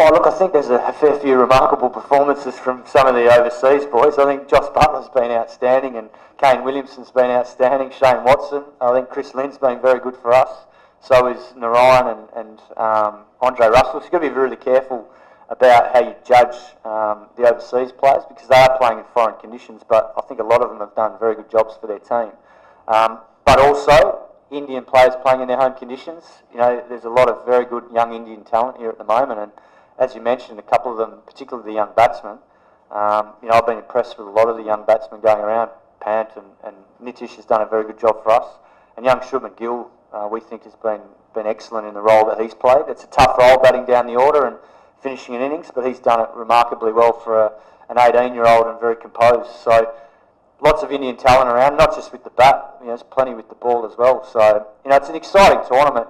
Oh, look, I think there's a fair few remarkable performances from some of the overseas boys. I think Josh Butler's been outstanding and Kane Williamson's been outstanding, Shane Watson. I think Chris Lynn's been very good for us. So is Narayan and Andre Russell. So you've got to be really careful about how you judge the overseas players because they are playing in foreign conditions, but I think a lot of them have done very good jobs for their team. But also, Indian players playing in their home conditions. You know, there's a lot of very good young Indian talent here at the moment, and as you mentioned, a couple of them, particularly the young batsmen, you know, I've been impressed with a lot of the young batsmen going around. Pant and Nitish has done a very good job for us, and young Shubman Gill, we think has been excellent in the role that he's played. It's a tough role, batting down the order and finishing an innings, but he's done it remarkably well for an 18-year-old and very composed. So lots of Indian talent around, not just with the bat, you know, there's plenty with the ball as well. So, you know, it's an exciting tournament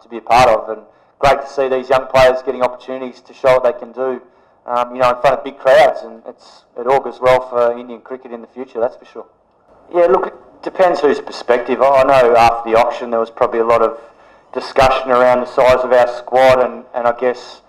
to be a part of, and great to see these young players getting opportunities to show what they can do, you know, in front of big crowds, and it augurs well for Indian cricket in the future, that's for sure. Yeah, look, it depends whose perspective. I know after the auction there was probably a lot of discussion around the size of our squad and I guess,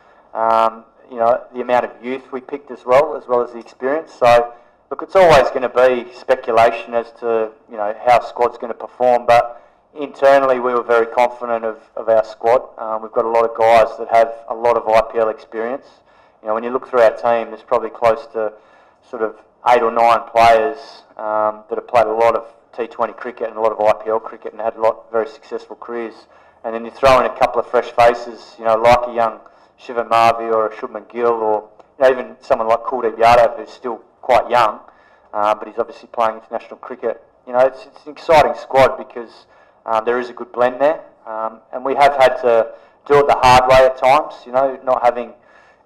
you know, the amount of youth we picked as well as the experience. So, look, it's always going to be speculation as to, you know, how squad's going to perform, but internally we were very confident of our squad. We've got a lot of guys that have a lot of IPL experience. You know, when you look through our team, there's probably close to sort of 8 or 9 players that have played a lot of T20 cricket and a lot of IPL cricket and had a lot of very successful careers. And then you throw in a couple of fresh faces, you know, like a young Shivan Mavi or a Shubman Gill, or you know, even someone like Kuldeep Yadav, who's still quite young, but he's obviously playing international cricket. You know, it's an exciting squad because there is a good blend there, and we have had to do it the hard way at times. You know, not having,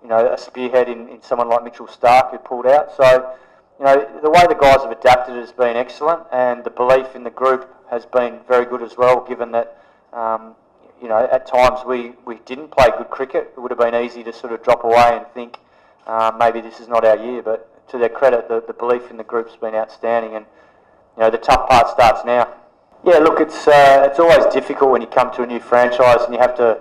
you know, a spearhead in someone like Mitchell Starc who pulled out. So, you know, the way the guys have adapted has been excellent, and the belief in the group has been very good as well. Given that, you know, at times we didn't play good cricket, it would have been easy to sort of drop away and think maybe this is not our year. But to their credit, the belief in the group's been outstanding, and you know, the tough part starts now. Yeah, look, it's always difficult when you come to a new franchise and you have to,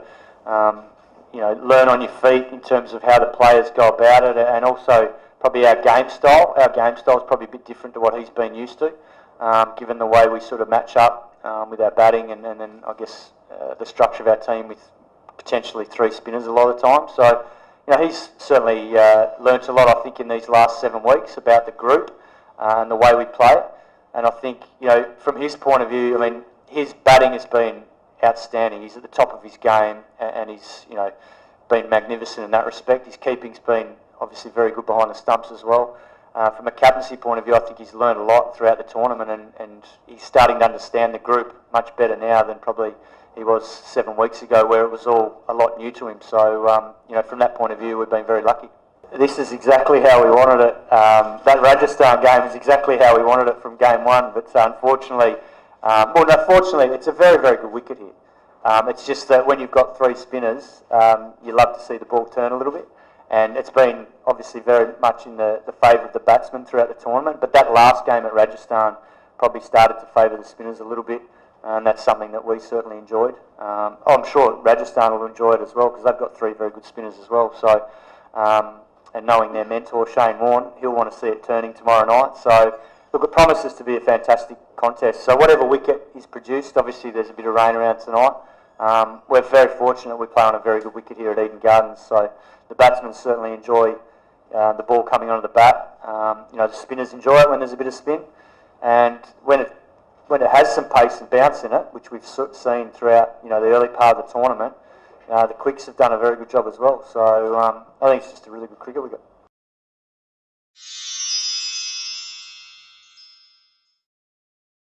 you know, learn on your feet in terms of how the players go about it, and also probably our game style. Our game style is probably a bit different to what he's been used to, given the way we sort of match up with our batting, and then I guess the structure of our team with potentially 3 spinners a lot of the time. So, you know, he's certainly learnt a lot, I think, in these last 7 weeks about the group and the way we play it. And I think, you know, from his point of view, I mean, his batting has been outstanding. He's at the top of his game, and he's, you know, been magnificent in that respect. His keeping's been obviously very good behind the stumps as well. From a captaincy point of view, I think he's learned a lot throughout the tournament, and he's starting to understand the group much better now than probably he was 7 weeks ago, where it was all a lot new to him. So, you know, from that point of view, we've been very lucky. This is exactly how we wanted it. That Rajasthan game is exactly how we wanted it from game 1, but unfortunately, fortunately, it's a very, very good wicket here. It's just that when you've got 3 spinners, you love to see the ball turn a little bit, and it's been obviously very much in the favour of the batsmen throughout the tournament, but that last game at Rajasthan probably started to favour the spinners a little bit, and that's something that we certainly enjoyed. I'm sure Rajasthan will enjoy it as well, because they've got 3 very good spinners as well. So, and knowing their mentor, Shane Warne, he'll want to see it turning tomorrow night. So, look, it promises to be a fantastic contest. So whatever wicket is produced, obviously there's a bit of rain around tonight. We're very fortunate we play on a very good wicket here at Eden Gardens. So the batsmen certainly enjoy the ball coming onto the bat. You know, the spinners enjoy it when there's a bit of spin. And when it has some pace and bounce in it, which we've seen throughout, you know, the early part of the tournament, the quicks have done a very good job as well. So I think it's just a really good cricket we got.